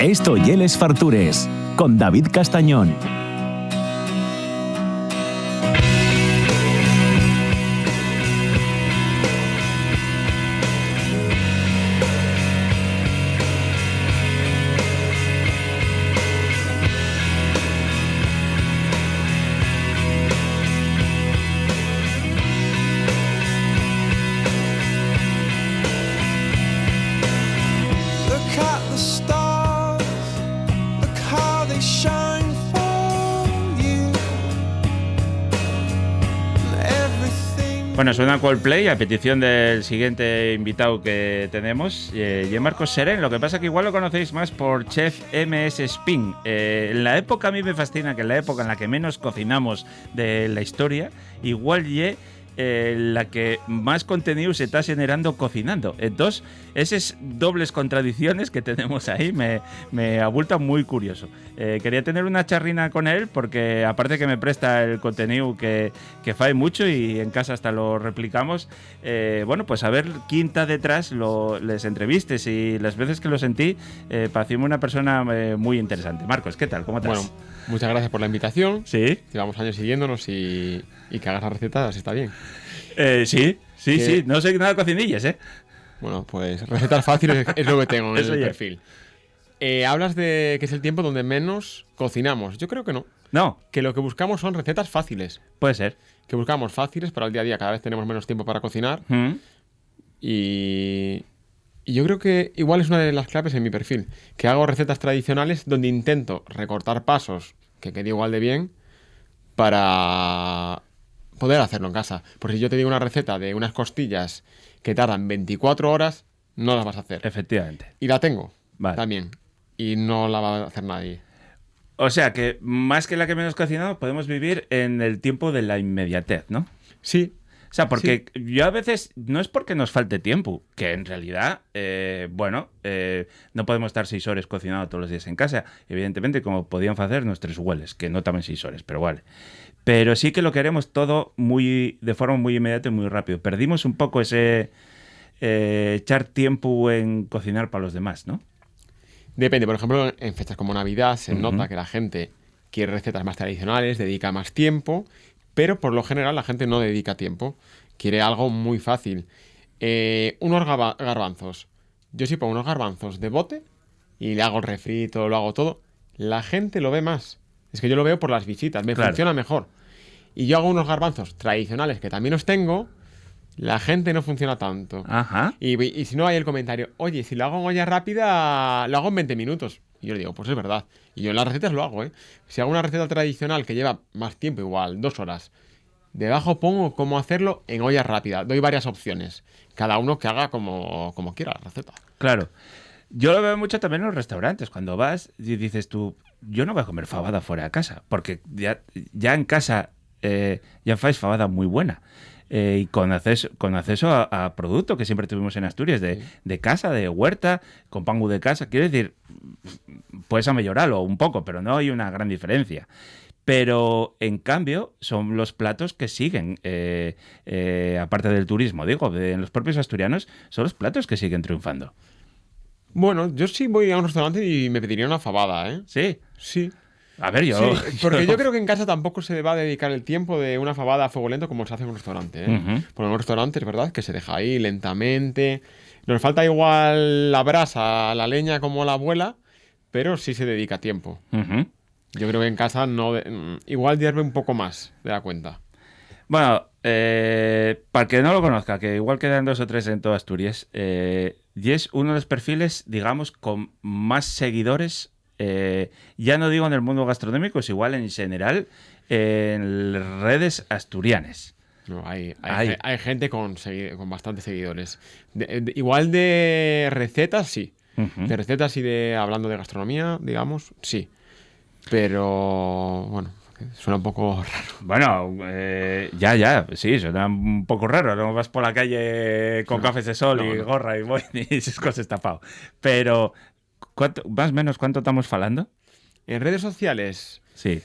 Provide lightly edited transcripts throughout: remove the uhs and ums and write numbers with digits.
Esto y Les Fartures, con David Castañón. Bueno, suena Coldplay a petición del siguiente invitado que tenemos, y es Marcos Seren. Lo que pasa es que igual lo conocéis más por Chef MS Spin. En la época, a mí me fascina que en la época en la que menos cocinamos de la historia, igual la que más contenido se está generando cocinando. Entonces, esas dobles contradicciones que tenemos ahí me abultan muy curioso. Quería tener una charrina con él porque aparte que me presta el contenido que fae mucho y en casa hasta lo replicamos, bueno, pues a ver quién está detrás les entrevistes y las veces que lo sentí, pareció una persona muy interesante. Marcos, ¿qué tal? ¿Cómo estás? Bueno, muchas gracias por la invitación. Sí. Llevamos años siguiéndonos y que hagas las recetas está bien. Sí. No sé nada de cocinillas, ¿eh? Bueno, pues recetas fáciles es lo que tengo en el perfil. Hablas de que es el tiempo donde menos cocinamos. Yo creo que no. No. Que lo que buscamos son recetas fáciles. Puede ser. Que buscamos fáciles para el día a día. Cada vez tenemos menos tiempo para cocinar. Y yo creo que igual es una de las claves en mi perfil. Que hago recetas tradicionales donde intento recortar pasos que quede igual de bien para poder hacerlo en casa. Porque si yo te digo una receta de unas costillas que tardan 24 horas, no las vas a hacer. Efectivamente. Y la tengo también. Y no la va a hacer nadie. O sea que más que la que menos cocinado, podemos vivir en el tiempo de la inmediatez, ¿no? Sí. O sea, porque yo a veces, no es porque nos falte tiempo, que en realidad, no podemos estar 6 horas cocinando todos los días en casa, evidentemente, como podían hacer nuestros hueles, que no tomen 6 horas, pero vale. Pero sí que lo queremos todo de forma muy inmediata y muy rápido. Perdimos un poco ese echar tiempo en cocinar para los demás, ¿no? Depende, por ejemplo, en fechas como Navidad se nota que la gente quiere recetas más tradicionales, dedica más tiempo, pero por lo general la gente no dedica tiempo, quiere algo muy fácil. Unos garbanzos. Yo sí pongo unos garbanzos de bote y le hago el refrito, lo hago todo. La gente lo ve más. Es que yo lo veo por las visitas, funciona mejor. Y yo hago unos garbanzos tradicionales que también los tengo, la gente no funciona tanto. Ajá. Y si no hay el comentario, oye, si lo hago en olla rápida, lo hago en 20 minutos. Y yo le digo, pues es verdad. Y yo en las recetas lo hago, ¿eh? Si hago una receta tradicional que lleva más tiempo, igual, 2 horas, debajo pongo cómo hacerlo en olla rápida. Doy varias opciones. Cada uno que haga como quiera la receta. Claro. Yo lo veo mucho también en los restaurantes. Cuando vas y dices tú, yo no voy a comer fabada fuera de casa, porque ya en casa ya fais fabada muy buena. Y con acceso a producto que siempre tuvimos en Asturias, de casa, de huerta, con pangu de casa. Quiero decir, puedes mejorarlo un poco, pero no hay una gran diferencia. Pero, en cambio, son los platos que siguen, aparte del turismo, en los propios asturianos, son los platos que siguen triunfando. Bueno, yo sí voy a un restaurante y me pediría una fabada, ¿eh? Sí. Sí. A ver, yo... Sí, porque yo creo que en casa tampoco se le va a dedicar el tiempo de una fabada a fuego lento como se hace en un restaurante, ¿eh? Porque en un restaurante es verdad que se deja ahí lentamente. Nos falta igual la brasa, la leña como la abuela, pero sí se dedica tiempo. Yo creo que en casa igual hierve un poco más de la cuenta. Bueno, para el que no lo conozca, que igual quedan 2 o 3 en toda Asturias, y es uno de los perfiles, digamos, con más seguidores. Ya no digo en el mundo gastronómico, es igual en general en redes asturianas. No, hay gente con bastantes seguidores. Igual de recetas, sí. De recetas y hablando de gastronomía, digamos, sí. Pero, bueno, suena un poco raro. Bueno, sí, suena un poco raro. No vas por la calle con gafas de sol y gorra y esas cosas tapado. Pero... más o menos, ¿cuánto estamos hablando? En redes sociales, sí,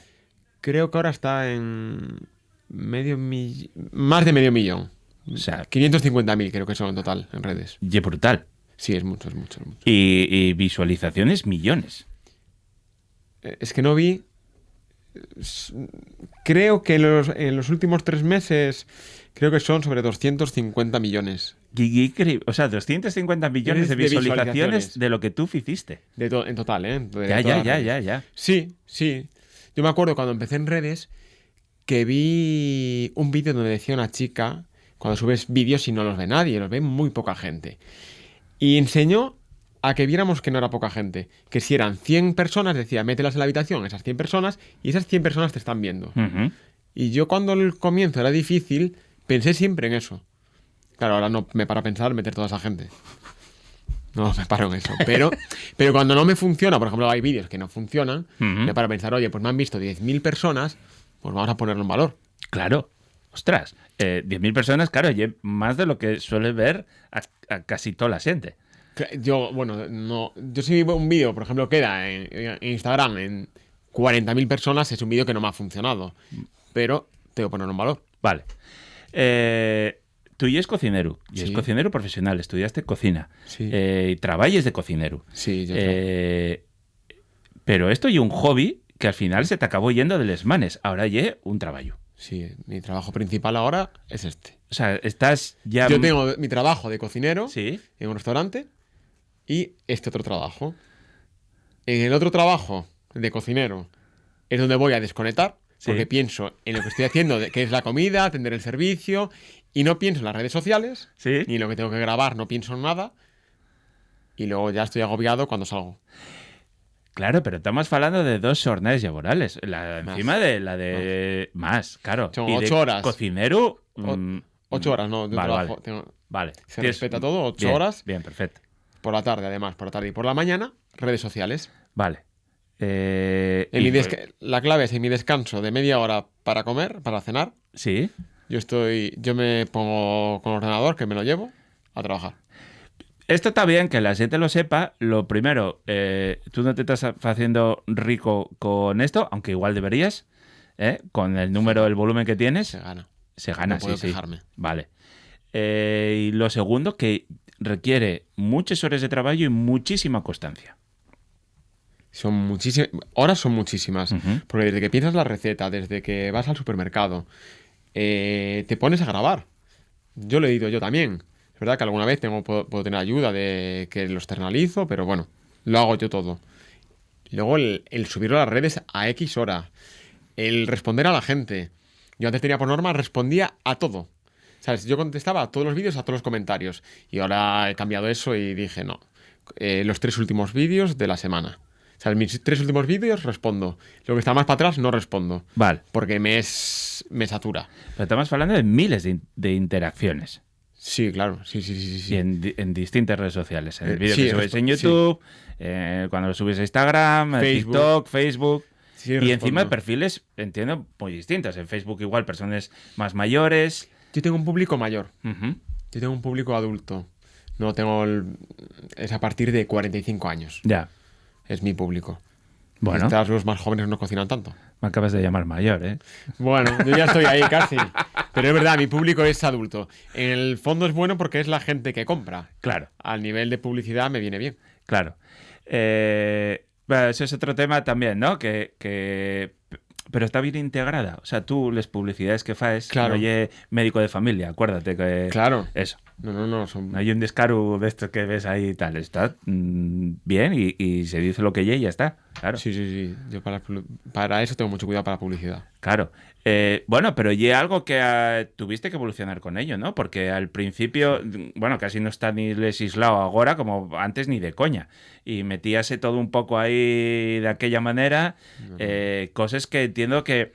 creo que ahora está en más de medio millón. O sea, 550.000 creo que son en total en redes. Y brutal. Sí, es mucho, es mucho, es mucho. Y visualizaciones, millones. Es que no vi... Creo que en los últimos 3 meses, creo que son sobre 250 millones. O sea, 250 millones de visualizaciones de lo que tú hiciste. En total, ¿eh? Ya. Sí, sí. Yo me acuerdo cuando empecé en redes que vi un vídeo donde decía una chica, cuando subes vídeos y no los ve nadie, los ve muy poca gente. Y enseñó a que viéramos que no era poca gente. Que si eran 100 personas, decía, mételas en la habitación, esas 100 personas, y esas 100 personas te están viendo. Uh-huh. Y yo cuando el comienzo era difícil, pensé siempre en eso. Claro, ahora no me paro a pensar meter toda esa gente. No me paro en eso. Pero cuando no me funciona, por ejemplo, hay vídeos que no funcionan, me paro a pensar, oye, pues me han visto 10.000 personas, pues vamos a ponerlo en valor. Claro. Ostras, 10.000 personas, claro, más de lo que suele ver a casi toda la gente. Yo, bueno, no. Yo si un vídeo, por ejemplo, queda en Instagram en 40.000 personas, es un vídeo que no me ha funcionado. Pero tengo que ponerlo en valor. Vale. Tú y es cocinero. Y es cocinero profesional. Estudiaste cocina. Sí. Y trabajes de cocinero. Sí, yo pero esto y un hobby que al final se te acabó yendo de les manes. Ahora ya un trabajo. Sí, mi trabajo principal ahora es este. O sea, estás ya... Yo tengo mi trabajo de cocinero en un restaurante y este otro trabajo. En el otro trabajo de cocinero es donde voy a desconectar porque pienso en lo que estoy haciendo, que es la comida, atender el servicio, y no pienso en las redes sociales, ni en lo que tengo que grabar, no pienso en nada, y luego ya estoy agobiado cuando salgo. Claro, pero estamos hablando de 2 jornadas laborales. Encima de la de... Más, claro. Son 8 horas. Cocinero... 8 horas, no, de trabajo. Vale. Se respeta todo, 8 horas. Bien, perfecto. Por la tarde, además, por la tarde y por la mañana, redes sociales. Vale. La clave es en mi descanso de media hora para comer, para cenar. Sí. Yo me pongo con el ordenador, que me lo llevo, a trabajar. Esto está bien, que la gente lo sepa. Lo primero, tú no te estás haciendo rico con esto, aunque igual deberías, con el número, el volumen que tienes. Se gana, no puedo quejarme. Vale. Y lo segundo, que requiere muchas horas de trabajo y muchísima constancia. Son muchísimas. Horas son muchísimas. Porque desde que piensas la receta, desde que vas al supermercado, te pones a grabar. Yo lo he ido yo también. Es verdad que alguna vez puedo tener ayuda de que lo externalizo, pero bueno, lo hago yo todo. Luego el subirlo a las redes a X hora. El responder a la gente. Yo antes tenía por norma, respondía a todo. ¿Sabes? Yo contestaba a todos los vídeos, a todos los comentarios. Y ahora he cambiado eso y dije, no. Los 3 últimos vídeos de la semana. O sea, mis 3 últimos vídeos respondo. Lo que está más para atrás no respondo. Vale. Porque me satura. Pero estamos hablando de miles de interacciones. Sí, claro. Sí. Y en distintas redes sociales. En el vídeo que subes en YouTube, cuando lo subes a Instagram, Facebook. TikTok, Facebook. Sí, y encima perfiles, entiendo, muy distintos. En Facebook igual personas más mayores. Yo tengo un público mayor. Uh-huh. Yo tengo un público adulto. No tengo es a partir de 45 años. Ya. Es mi público. Bueno. Quizás los más jóvenes no cocinan tanto. Me acabas de llamar mayor, ¿eh? Bueno, yo ya estoy ahí casi. Pero es verdad, mi público es adulto. En el fondo es bueno porque es la gente que compra. Claro. Al nivel de publicidad me viene bien. Claro. Bueno, eso es otro tema también, ¿no? Pero está bien integrada. O sea, tú, las publicidades que faes, claro. No hay médico de familia, acuérdate que... Claro. Eso. No. No hay un descaro de estos que ves ahí y tal. Está bien y se dice lo que hay y ya está. Claro. Sí. Yo para eso tengo mucho cuidado para la publicidad. Claro. Bueno, pero y algo que tuviste que evolucionar con ello, ¿no? Porque al principio, bueno, casi no está ni legislado ahora como antes ni de coña. Y metíase todo un poco ahí de aquella manera, cosas que entiendo que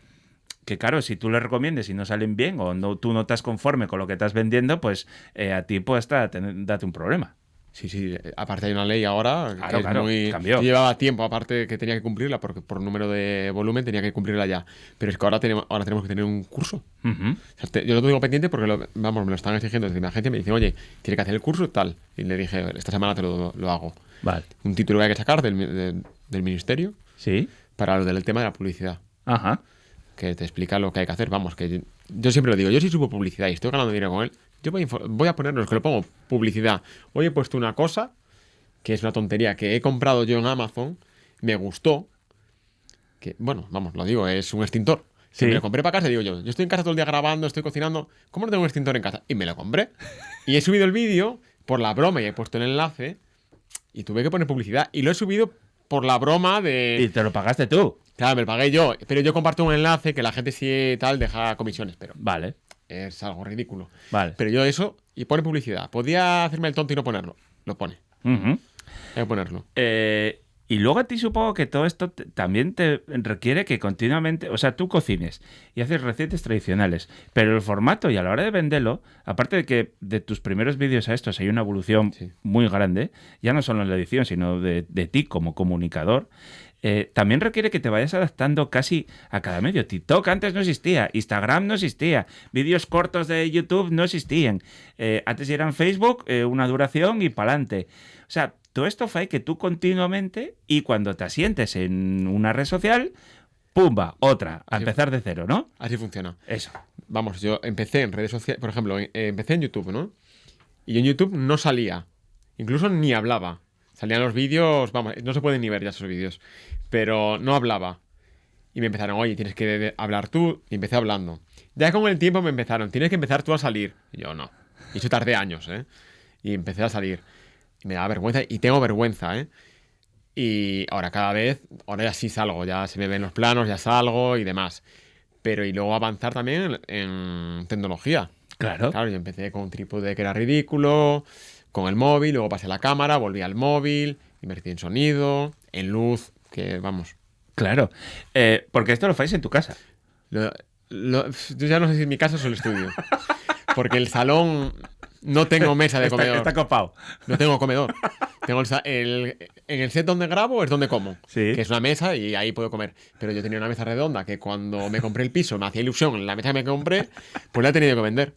claro, si tú le recomiendes y no salen bien o tú no estás conforme con lo que estás vendiendo, pues a ti puede date un problema. Sí. Aparte hay una ley ahora que claro, es cambió. Llevaba tiempo, aparte que tenía que cumplirla, porque por número de volumen tenía que cumplirla ya. Pero es que ahora tenemos que tener un curso. Uh-huh. O sea, yo lo tengo pendiente porque me lo están exigiendo desde mi agencia. Me dicen, oye, tiene que hacer el curso tal. Y le dije, esta semana te lo hago. Vale. Un título que hay que sacar del ministerio. Sí. Para lo del tema de la publicidad. Ajá. Que te explica lo que hay que hacer. Vamos, que yo siempre lo digo, yo si subo publicidad y estoy ganando dinero con él, yo voy a ponerlo, que lo pongo publicidad. Hoy he puesto una cosa que es una tontería que he comprado yo en Amazon, me gustó, que, bueno, vamos, lo digo, es un extintor. Sí. Me lo compré para casa y digo yo estoy en casa todo el día grabando, estoy cocinando, ¿cómo no tengo un extintor en casa? Y me lo compré. Y he subido el vídeo por la broma y he puesto el enlace y tuve que poner publicidad. Y lo he subido por la broma de... Y te lo pagaste tú. Claro, me lo pagué yo, pero yo comparto un enlace que la gente sí tal deja comisiones, pero Vale, es algo ridículo. vale. Pero yo eso, y pone publicidad. Podía hacerme el tonto y no ponerlo. Lo pone. Ujú. Hay que ponerlo. Y luego a ti supongo que todo esto también te requiere que continuamente, o sea, tú cocines y haces recetas tradicionales, pero el formato y a la hora de venderlo, aparte de que de tus primeros vídeos a estos hay una evolución Sí. muy grande, ya no solo en la edición, sino de ti como comunicador, también requiere que te vayas adaptando casi a cada medio. TikTok antes no existía, Instagram no existía, vídeos cortos de YouTube no existían. Antes eran Facebook, una duración y pa'lante. O sea, todo esto fue que tú continuamente, y cuando te asientes en una red social, ¡pumba! Otra, a Sí. empezar de cero, ¿no? Así funciona. Eso. Vamos, yo empecé en redes sociales, por ejemplo, empecé en YouTube, ¿no? Y yo en YouTube no salía, incluso ni hablaba. Salían los vídeos, vamos, no se pueden ni ver ya esos vídeos, pero no hablaba. Y me empezaron, oye, tienes que hablar tú, y empecé hablando. Ya con el tiempo me empezaron, tienes que empezar tú a salir. Y yo, no. Y eso tardé años, ¿eh? Y empecé a salir. Y me daba vergüenza, y tengo vergüenza, ¿eh? Y ahora ahora ya sí salgo, ya se me ven los planos, ya salgo y demás. Pero y luego avanzar también en tecnología. Claro. Claro, yo empecé con un trípode que era ridículo, con el móvil, luego pasé a la cámara, volví al móvil, invertí en sonido, en luz, que vamos. Claro. Porque esto lo hacéis en tu casa. Yo ya no sé si en mi casa o el estudio. Porque el salón no tengo mesa de comedor. Está copado. No tengo comedor. Tengo en el set donde grabo es donde como. Sí. Que es una mesa y ahí puedo comer. Pero yo tenía una mesa redonda que cuando me compré el piso me hacía ilusión la mesa que me compré, pues la he tenido que vender.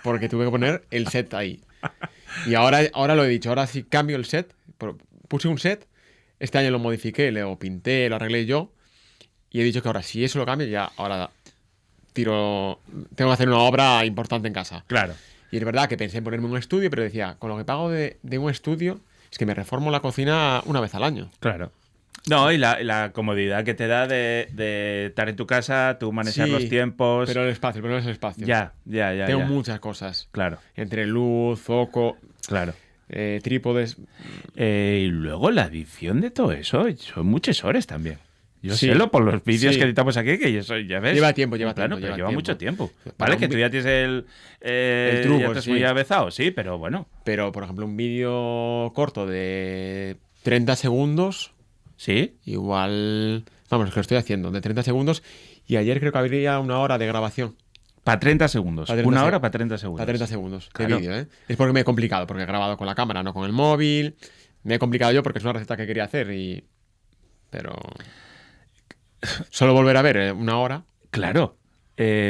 Porque tuve que poner el set ahí. Y ahora lo he dicho, ahora sí cambio el set. Puse un set, este año lo modifiqué, lo pinté, lo arreglé yo. Y he dicho que ahora si eso lo cambio, ya ahora tengo que hacer una obra importante en casa. Claro. Y es verdad que pensé en ponerme un estudio, pero decía, con lo que pago de un estudio, es que me reformo la cocina una vez al año. Claro. No, y la comodidad que te da de estar en tu casa, tú manejar Sí, los tiempos. Pero el espacio, pero no es el espacio. Ya. Tengo ya. muchas cosas. Claro, Entre luz, foco, claro. trípodes. Y luego la edición de todo eso, son muchas horas también. Yo Sí. sé por los vídeos Sí. que editamos aquí, que yo soy, ya ves. Lleva tiempo, lleva Claro, tiempo, pero lleva lleva tiempo. mucho tiempo. Para Vale, un que tú ya tienes el truco, ya estás sí. muy avezado, sí, pero bueno. Pero, por ejemplo, un vídeo corto de 30 segundos, Sí, igual... Vamos, es que lo estoy haciendo, de 30 segundos. Y ayer creo que habría una hora de grabación. para 30 segundos. Pa' 30 Una se- hora para 30 segundos. A 30 segundos Claro. de vídeo, ¿eh? Es porque me he complicado, porque he grabado con la cámara, no con el móvil. Me he complicado yo porque es una receta que quería hacer y... Pero... Solo volver a ver una hora Claro.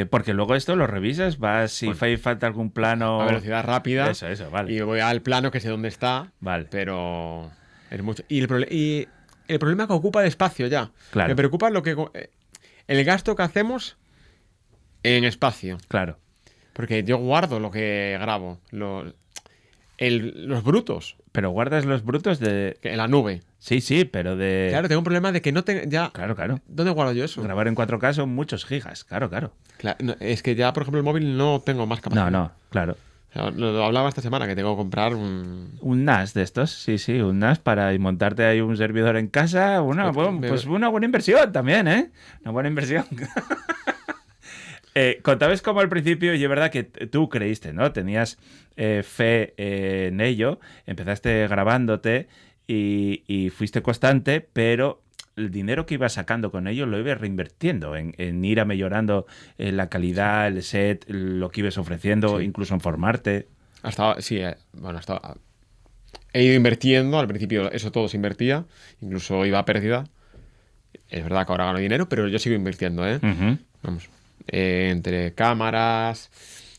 Porque luego esto lo revisas, vas si Bueno. falta algún plano. a velocidad rápida. Eso, vale. Y voy al plano que sé dónde está. Vale. Pero... Es mucho. Y el problema que ocupa de espacio ya. Claro. Me preocupa el gasto que hacemos en espacio. Claro. Porque yo guardo lo que grabo. Los brutos. Pero guardas los brutos de. En la nube. Sí, pero de. Claro, tengo un problema de que no tengo... Ya... Claro. ¿Dónde guardo yo eso? Grabar en 4K son muchos gigas. Claro. No, es que ya, por ejemplo, el móvil no tengo más capacidad. No, claro. O sea, lo hablaba esta semana, que tengo que comprar un... Un NAS de estos, sí, un NAS para montarte ahí un servidor en casa. Pues una buena inversión también, ¿eh? Una buena inversión. Contabas como al principio, y es verdad que tú creíste, ¿no? Tenías fe en ello, empezaste grabándote y fuiste constante, pero el dinero que ibas sacando con ello lo ibas reinvirtiendo en ir a mejorando la calidad, el set, lo que ibas ofreciendo, Sí. incluso en formarte. He ido invirtiendo, al principio eso todo se invertía, incluso iba a pérdida. Es verdad que ahora gano dinero, pero yo sigo invirtiendo, ¿eh? Ujú. Vamos, entre cámaras,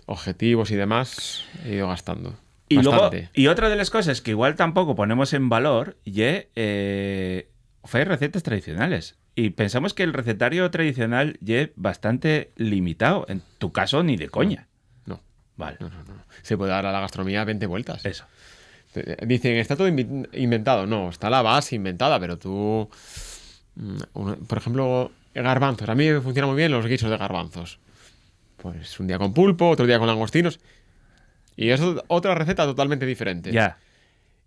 objetivos y demás, he ido gastando. Y luego, Bastante. y otra de las cosas que igual tampoco ponemos en valor, fue recetas tradicionales. Y pensamos que el recetario tradicional es bastante limitado. En tu caso, ni de coña. No, Vale, no. Se puede dar a la gastronomía 20 vueltas. eso. Dicen, está todo inventado. No, está la base inventada, pero tú... por ejemplo, garbanzos. A mí me funcionan muy bien los guisos de garbanzos. Pues un día con pulpo, otro día con langostinos. Y es otra receta totalmente diferente. Ya.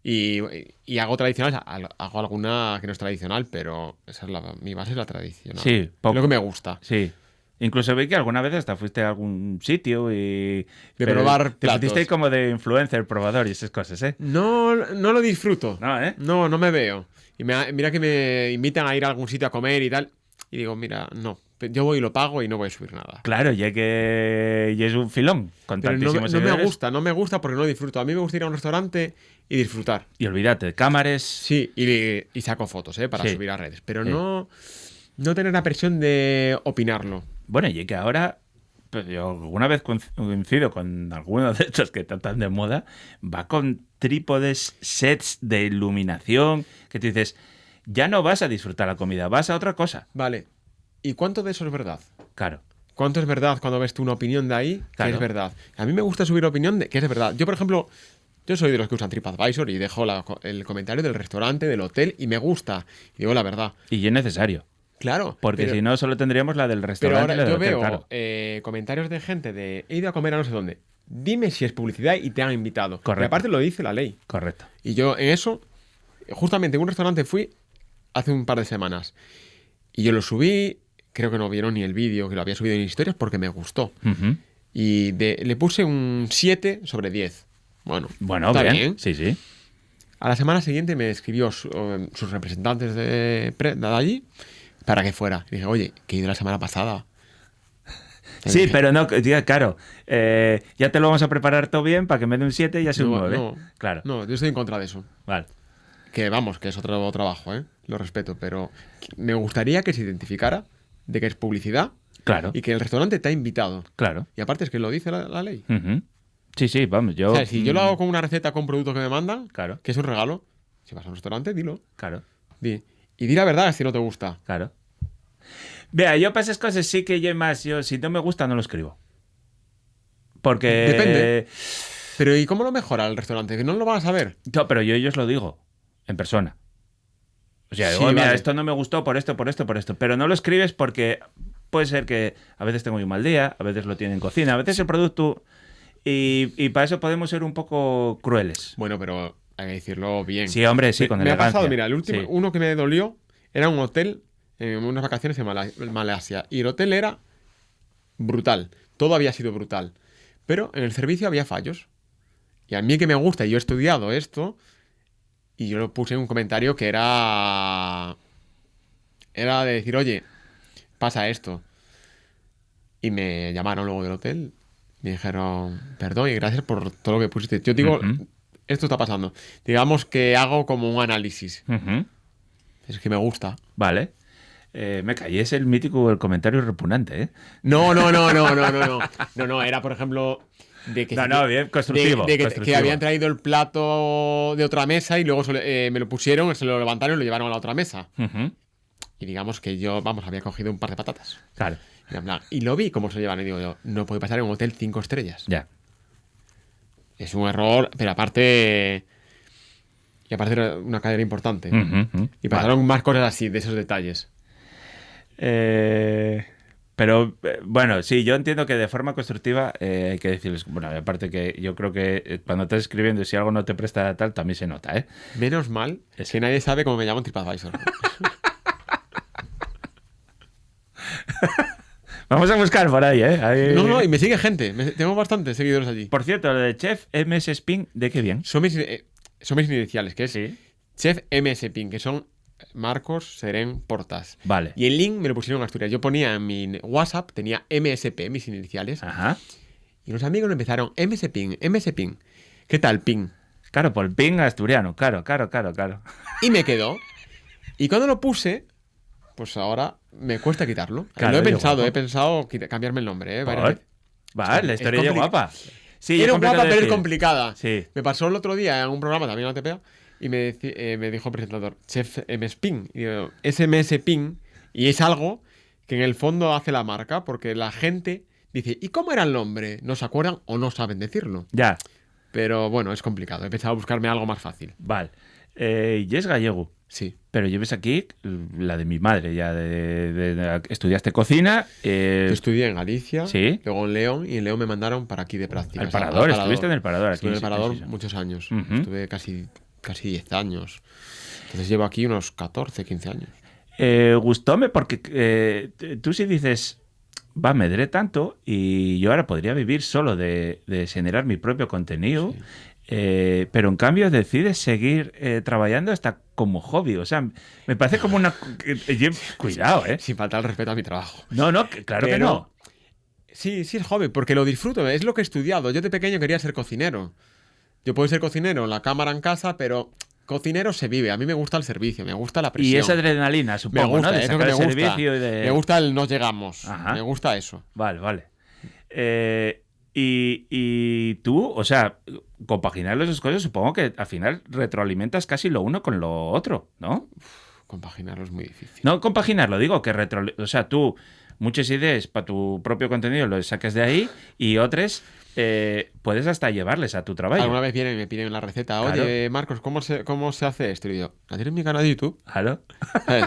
Y hago tradicionales, hago alguna que no es tradicional, pero esa es mi base es la tradicional. Sí, Es lo que me gusta. Sí. Incluso vi que alguna vez hasta fuiste a algún sitio y... De probar Te platos. pusiste como de influencer, probador y esas cosas, ¿eh? No lo disfruto. No, ¿eh? No me veo. Y mira que me invitan a ir a algún sitio a comer y tal. Y digo, mira, no. Yo voy y lo pago y no voy a subir nada. Claro, ya que y es un filón con Pero tantísimos no me seguidores. no me gusta porque no disfruto. A mí me gusta ir a un restaurante y disfrutar. Y olvídate, cámaras. Sí, y saco fotos, para Sí. subir a redes. Pero Sí. no tener la presión de opinarlo. Bueno, y que ahora, pues yo alguna vez coincido con algunos de estos que están tan de moda, va con trípodes, sets de iluminación, que tú dices, ya no vas a disfrutar la comida, vas a otra cosa. Vale. ¿Y cuánto de eso es verdad? Claro. ¿Cuánto es verdad cuando ves tú una opinión de ahí que Claro. es verdad? A mí me gusta subir opinión de que es verdad. Yo, por ejemplo, yo soy de los que usan TripAdvisor y dejo el comentario del restaurante, del hotel y me gusta. Y digo la verdad. Y es necesario. Claro. Porque pero- si no, solo tendríamos la del Pero restaurante. y la ahora del yo hotel, veo claro. comentarios de gente de he ido a comer a no sé dónde. Dime si es publicidad y te han invitado. Correcto. Y aparte lo dice la ley. Correcto. Y yo en eso, justamente en un restaurante fui hace un par de semanas. Y yo lo subí, creo que no vieron ni el vídeo, que lo había subido en historias porque me gustó. Ujú. Y le puse un 7 sobre 10. Bueno, Bueno, está bien. Sí, sí. A la semana siguiente me escribió sus representantes de allí para que fuera. Y dije, oye, que he ido la semana pasada. Sí, pero no, tío, claro. Ya te lo vamos a preparar todo bien para que en vez de un 7 ya sea un 9. Claro. No, yo estoy en contra de eso. Vale. Que vamos, que es otro trabajo, ¿eh? Lo respeto, pero me gustaría que se identificara de que es publicidad Claro. y que el restaurante te ha invitado. Claro. Y aparte es que lo dice la ley. Ujú. Sí, sí, vamos. Yo. O sea, si yo lo hago con una receta, con un producto que me mandan, Claro. que es un regalo, si vas a un restaurante, dilo. Claro. Y di la verdad si no te gusta. Claro. Vea, yo para esas cosas sí que yo más. Yo, si no me gusta, no lo escribo. Porque. Depende. Pero ¿y cómo lo mejora el restaurante? Que no lo van a saber. No, pero yo ellos lo digo. En persona. O sea, Sí, digo, mira, vale. esto no me gustó por esto, por esto, por esto. Pero no lo escribes porque puede ser que a veces tengo un mal día, a veces lo tienen en cocina, a veces el producto. Y para eso podemos ser un poco crueles. Bueno, pero hay que decirlo bien. Sí, hombre, sí, con me ha elegancia. pasado, mira, el último, Sí. uno que me dolió era un hotel en unas vacaciones en Malasia. Y el hotel era brutal. Todo había sido brutal. Pero en el servicio había fallos. Y a mí que me gusta, y yo he estudiado esto, y yo lo puse en un comentario que era de decir, oye, pasa esto. Y me llamaron luego del hotel, me dijeron, perdón y gracias por todo lo que pusiste. Yo digo, Ujú. esto está pasando. Digamos que hago como un análisis. Ujú. Es que me gusta. Vale. Me caí, es el mítico el comentario repugnante, ¿eh? No, era por ejemplo de que No, bien, constructivo. de que constructivo. habían traído el plato de otra mesa y luego me lo pusieron, se lo levantaron y lo llevaron a la otra mesa. Ujú. Y digamos que yo, vamos, había cogido un par de patatas. Claro, Y lo vi cómo se lo llevan y digo yo, no puede pasar en un hotel 5 estrellas. ya. Es un error, pero aparte era una cadena importante. Ujú, ujú. Y pasaron más cosas así, de esos detalles. Pero bueno, sí, yo entiendo que de forma constructiva hay que decirles, bueno, aparte que yo creo que cuando estás escribiendo y si algo no te presta tal, también se nota, ¿eh? Menos mal que nadie sabe cómo me llamo en TripAdvisor. Vamos a buscar por ahí, ¿eh? Ahí- No, y me sigue gente. Tengo bastantes seguidores allí. Por cierto, lo de Chef MS Spin, ¿de qué bien? Son mis iniciales, que es Sí. Chef MS Pin, que son Marcos Seren Portas. Vale. Y el link me lo pusieron en Asturias. Yo ponía en mi WhatsApp, tenía MSP, mis iniciales. Ajá. Y unos amigos me empezaron, MS Pin. ¿Qué tal, Pin? Claro, por ping asturiano, claro. Y me quedó. Y cuando lo puse, pues ahora me cuesta quitarlo. Claro, Lo he yo pensado, guapo. cambiarme el nombre, varias ¿Por? veces. Vale, la Es historia es compli- guapa. Sí, Era yo comprendo guapa, pero es decir. complicada. Sí. Me pasó el otro día en un programa también en la TPA y me dijo el presentador, Chef MS Pin. Y digo, SMS Pin. Y es algo que en el fondo hace la marca porque la gente dice, ¿y cómo era el nombre? No se acuerdan o no saben decirlo. Ya. Pero bueno, es complicado. He pensado buscarme algo más fácil. Vale. Y es gallego. Sí. Pero lleves aquí la de mi madre, ya estudiaste cocina. Yo estudié en Galicia, Sí. luego en León, y en León me mandaron para aquí de prácticas. Al Parador, estuviste en el Parador aquí. Estuve en el sí, Parador sí, sí. muchos años. Ujú. Estuve casi 10 años. Entonces llevo aquí unos 14, 15 años. Gustóme porque tú sí dices, va, me dré tanto y yo ahora podría vivir solo de generar mi propio contenido, pero en cambio decides seguir trabajando hasta como hobby. O sea, me parece como una... Cuidado, ¿eh? Sin faltar el respeto a mi trabajo. No, claro que Pero- no. Sí, es hobby, porque lo disfruto, es lo que he estudiado. Yo de pequeño quería ser cocinero. Yo puedo ser cocinero en la cámara en casa, pero cocinero se vive. A mí me gusta el servicio, me gusta la presión. Y esa adrenalina, me supongo, gusta, ¿no? De es lo sacar que el me gusta. servicio y de... Me gusta el nos llegamos. Ajá. Me gusta eso. Vale. Y tú, o sea, compaginar las dos cosas, supongo que al final retroalimentas casi lo uno con lo otro, ¿no? Compaginarlo es muy difícil. No compaginarlo, digo que o sea, tú muchas ideas para tu propio contenido lo saques de ahí y otras puedes hasta llevarles a tu trabajo. Alguna vez vienen y me piden la receta. Claro. Oye, Marcos, ¿cómo se hace esto? Y yo, ¿la tienes en mi canal de YouTube? Claro, ¿Sabes?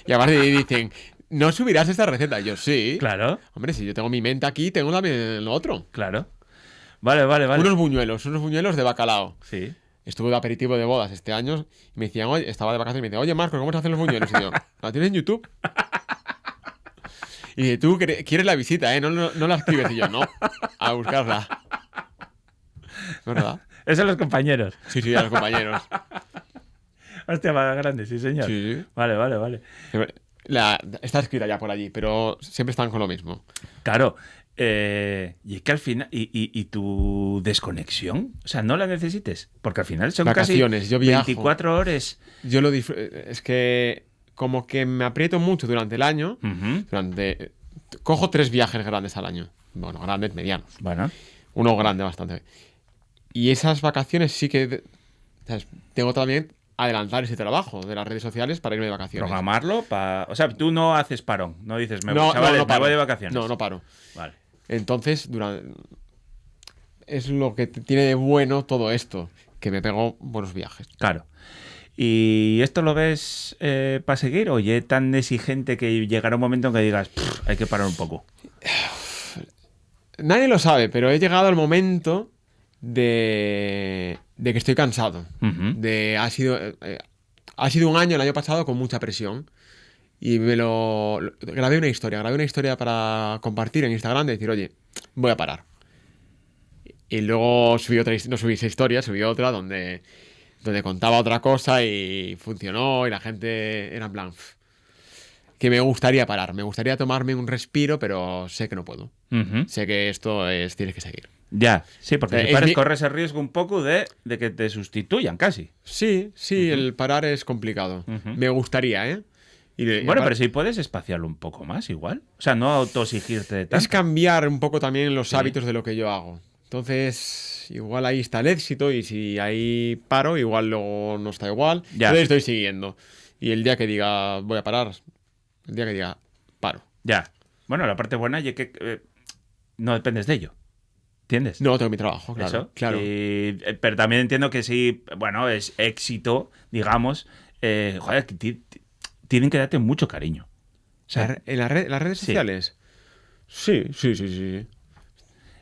Y aparte de ahí dicen, ¿no subirás esta receta? Y yo, sí. claro, Hombre, si yo tengo mi mente aquí, tengo también lo otro. claro. Vale. Unos buñuelos de bacalao. Sí. Estuve de aperitivo de bodas este año y me decían, oye, estaba de vacaciones y me decían, oye, Marcos, ¿cómo se hacen los buñuelos? Y yo, ¿la tienes en YouTube? Y dice, tú quieres la visita, ¿eh? No la escribes. Y yo, no, a buscarla. ¿Verdad? Esos son los compañeros. Sí, a los compañeros. Hostia, va grande, sí, señor. Sí. Vale. Está escrita ya por allí, pero siempre están con lo mismo. Claro. Y es que al final. ¿Y tu desconexión? O sea, no la necesites. Porque al final son Vacaciones, casi yo viajo. 24 horas. Yo lo disfruto. Es que como que me aprieto mucho durante el año. Ujú. Cojo 3 viajes grandes al año. Bueno, grandes, medianos. Bueno, Uno grande bastante. Y esas vacaciones sí que... ¿sabes? Tengo también adelantar ese trabajo de las redes sociales para irme de vacaciones. programarlo para. O sea, tú no haces parón. No dices, No, chavales, no me paro. voy de vacaciones. No paro. Vale. Entonces, es lo que tiene de bueno todo esto, que me pego buenos viajes. Claro. ¿Y esto lo ves para seguir? ¿O ya tan exigente que llegará un momento en que digas, hay que parar un poco? Nadie lo sabe, pero he llegado al momento de que estoy cansado. Ujú. Ha sido un año, el año pasado, con mucha presión. Y grabé una historia para compartir en Instagram, de decir, oye, voy a parar. Y luego no subí esa historia, subí otra donde contaba otra cosa y funcionó y la gente era en plan, que me gustaría parar, me gustaría tomarme un respiro, pero sé que no puedo. Ujú. Sé que tienes que seguir. Ya, sí, porque si Es pares mi- corres el riesgo un poco de que te sustituyan casi. Sí, el parar es complicado. Ujú. Me gustaría, ¿eh? Bueno, pero si puedes espaciarlo un poco más igual. O sea, no autoexigirte de tanto. Es cambiar un poco también los hábitos de lo que yo hago. Entonces, igual ahí está el éxito y si ahí paro, igual luego no está igual. Ya. Entonces estoy siguiendo. Y el día que diga voy a parar, el día que diga paro. Ya. Bueno, la parte buena es que no dependes de ello. ¿Entiendes? No, tengo mi trabajo, claro. Eso. Claro. Pero también entiendo que sí, bueno, es éxito, digamos. Joder, que tienen que darte mucho cariño. O sea, ¿En las redes sí. sociales? Sí.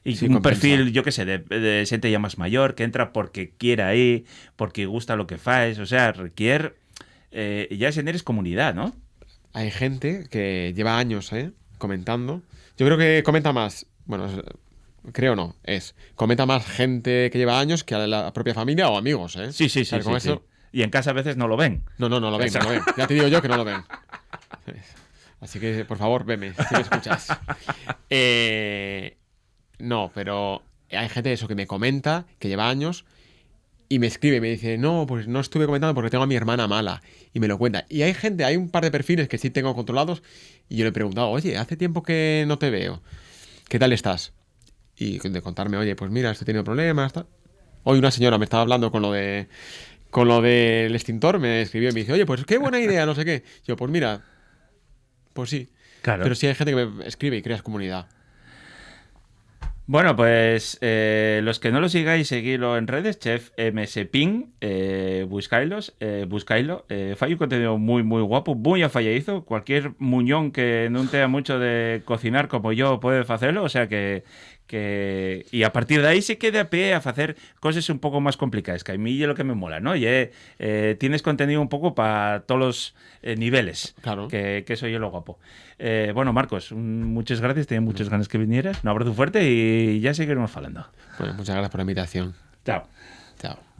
y sí, un compensa. perfil, yo qué sé, de gente ya más mayor, que entra porque quiere ahí, porque gusta lo que faes. O sea, requiere. Ya eres comunidad, ¿no? Hay gente que lleva años, comentando. Yo creo que comenta más. Bueno, creo no. Comenta más gente que lleva años que a la propia familia o amigos, ¿eh? Sí. ¿Sabes? Con eso, Y en casa a veces no lo ven. No lo ven, Eso. no lo ven. Ya te digo yo que no lo ven. Así que, por favor, veme, si me escuchas. No, pero hay gente eso que me comenta, que lleva años, y me escribe, me dice, no, pues no estuve comentando porque tengo a mi hermana mala. Y me lo cuenta. Y hay un par de perfiles que sí tengo controlados, y yo le he preguntado, oye, hace tiempo que no te veo. ¿Qué tal estás? Y de contarme, oye, pues mira, estoy teniendo problemas, tal. Hoy una señora me estaba hablando con lo del extintor, me escribió y me dice, oye, pues qué buena idea, no sé qué. Yo, pues mira, pues sí. Claro. Pero sí hay gente que me escribe y creas comunidad. Bueno, pues los que no lo sigáis, seguidlo en redes, Chef MS Ping, buscailo. Fai un contenido muy, muy guapo, muy afalladizo. Cualquier muñón que no tenga mucho de cocinar como yo puede hacerlo, o sea y a partir de ahí se queda a pie a hacer cosas un poco más complicadas, que a mí es lo que me mola, ¿no? Y tienes contenido un poco para todos los niveles, Claro. que eso es lo guapo. Bueno, Marcos, muchas gracias, tenía muchas ganas que vinieras. Un abrazo fuerte y ya seguiremos hablando. Bueno, muchas gracias por la invitación. Chao. Chao.